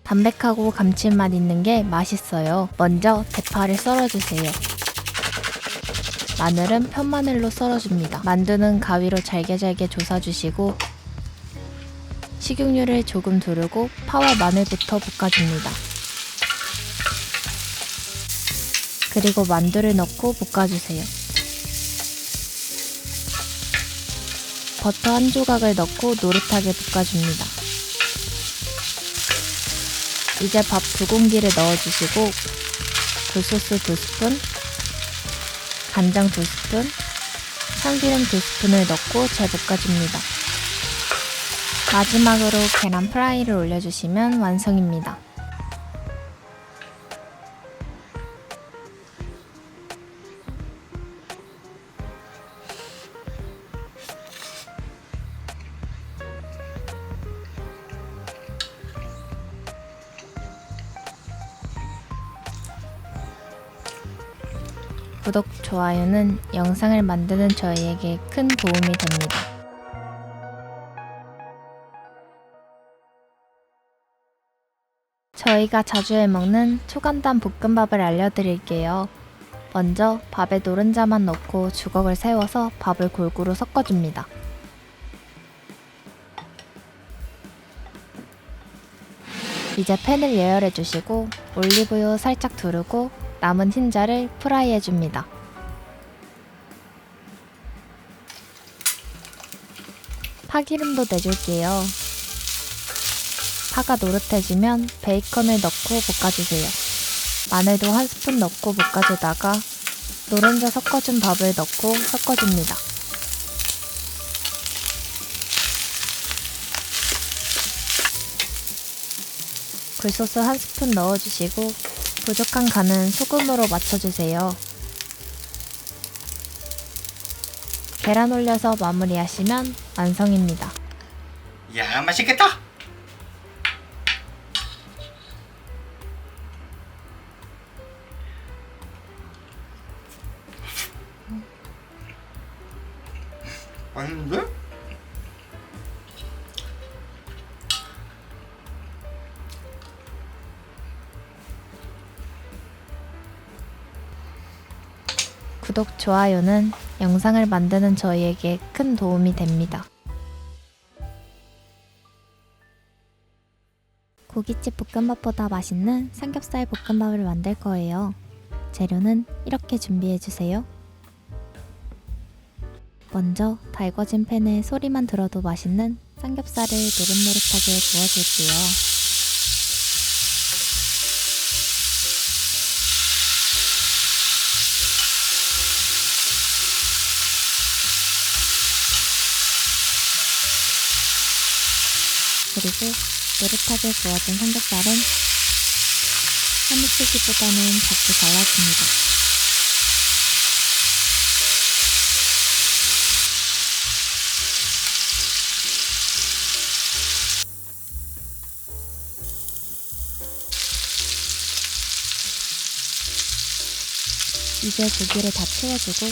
담백하고 감칠맛 있는 게 맛있어요. 먼저 대파를 썰어주세요. 마늘은 편마늘로 썰어줍니다. 만두는 가위로 잘게 조사주시고 식용유를 조금 두르고 파와 마늘부터 볶아줍니다. 그리고 만두를 넣고 볶아주세요. 버터 한 조각을 넣고 노릇하게 볶아줍니다. 이제 밥 2공기를 넣어주시고 굴소스 2스푼, 간장 2스푼, 참기름 2스푼을 넣고 잘 볶아줍니다. 마지막으로 계란 프라이를 올려주시면 완성입니다. 구독, 좋아요는 영상을 만드는 저희에게 큰 도움이 됩니다. 저희가 자주 해먹는 초간단 볶음밥을 알려드릴게요. 먼저 밥에 노른자만 넣고 주걱을 세워서 밥을 골고루 섞어줍니다. 이제 팬을 예열해주시고 올리브유 살짝 두르고 남은 흰자를 프라이해줍니다. 파기름도 내줄게요. 파가 노릇해지면 베이컨을 넣고 볶아주세요. 마늘도 1스푼 넣고 볶아주다가 노른자 섞어준 밥을 넣고 섞어줍니다. 굴소스 1스푼 넣어주시고 부족한 간은 소금으로 맞춰주세요. 계란 올려서 마무리하시면 완성입니다. 야, 맛있겠다. 맛있는데? 구독, 좋아요는 영상을 만드는 저희에게 큰 도움이 됩니다. 고깃집 볶음밥보다 맛있는 삼겹살 볶음밥을 만들 거예요. 재료는 이렇게 준비해주세요. 먼저 달궈진 팬에 소리만 들어도 맛있는 삼겹살을 노릇노릇하게 구워줄게요. 그리고 노릇하게 구워진 삼겹살은 한입 크기보다는 작게 잘라줍니다. 이제 고기를 다 채워주고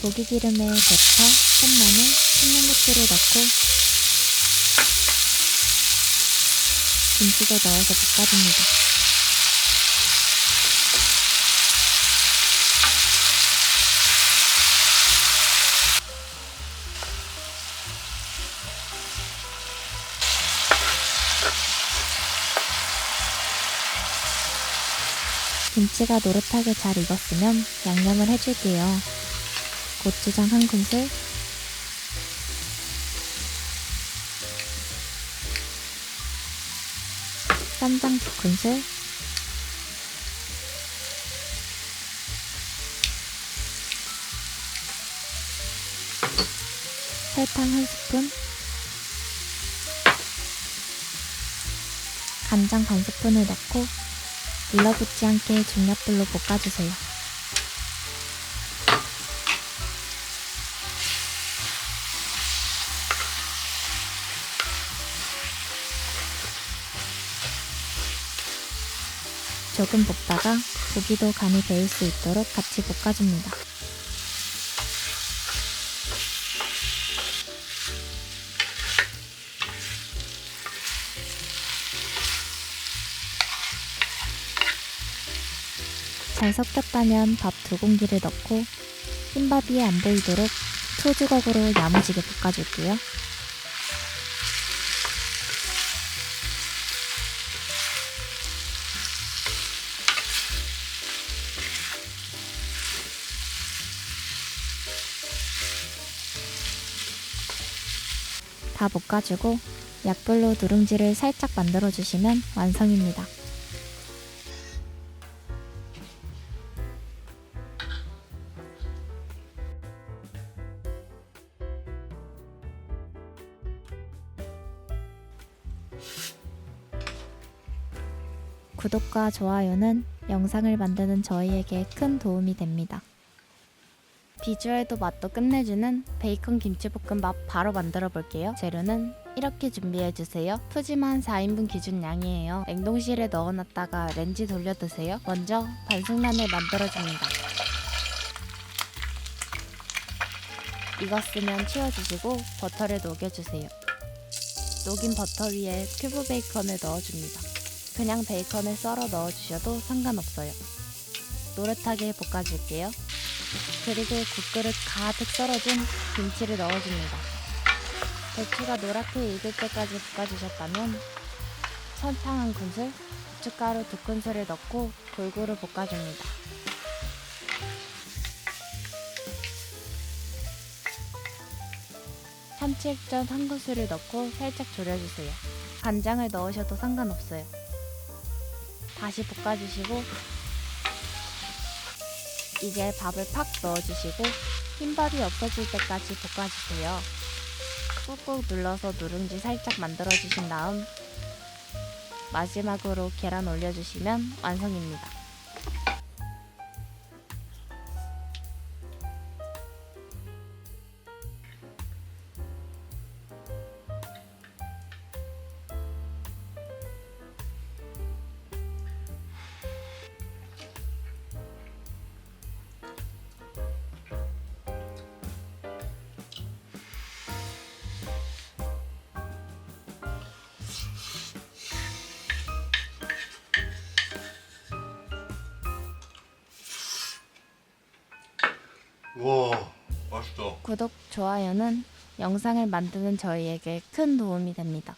고기 기름에 대파, 참마늘, 청양고추를 넣고 김치도 넣어서 볶아줍니다. 김치가 노릇하게 잘 익었으면 양념을 해줄게요. 고추장 1큰술, 쌈장 2큰술, 설탕 1스푼, 간장 반스푼을 넣고 눌러붙지 않게 중약불로 볶아주세요. 조금 볶다가 고기도 간이 배일 수 있도록 같이 볶아줍니다. 잘 섞였다면 밥 2공기를 넣고 흰밥이 안 보이도록 소주걱으로 야무지게 볶아줄게요. 다 볶아주고 약불로 누룽지를 살짝 만들어주시면 완성입니다. 구독과 좋아요는 영상을 만드는 저희에게 큰 도움이 됩니다. 비주얼도 맛도 끝내주는 베이컨 김치볶음밥 바로 만들어 볼게요. 재료는 이렇게 준비해주세요. 푸짐한 4인분 기준 양이에요. 냉동실에 넣어놨다가 렌지 돌려 드세요. 먼저 반숙란을 만들어줍니다. 익었으면 치워주시고 버터를 녹여주세요. 녹인 버터 위에 큐브 베이컨을 넣어줍니다. 그냥 베이컨을 썰어 넣어주셔도 상관없어요. 노릇하게 볶아줄게요. 그리고 국그릇 가득 썰어준 김치를 넣어줍니다. 배추가 노랗게 익을 때까지 볶아주셨다면 설탕 1큰술, 고춧가루 2큰술을 넣고 골고루 볶아줍니다. 참치 액젓 1큰술을 넣고 살짝 졸여주세요. 간장을 넣으셔도 상관없어요. 다시 볶아주시고 이제 밥을 팍 넣어주시고 흰밥이 없어질 때까지 볶아주세요. 꾹꾹 눌러서 누룽지 살짝 만들어주신 다음 마지막으로 계란 올려주시면 완성입니다. 우와, 맛있다. 구독, 좋아요는 영상을 만드는 저희에게 큰 도움이 됩니다.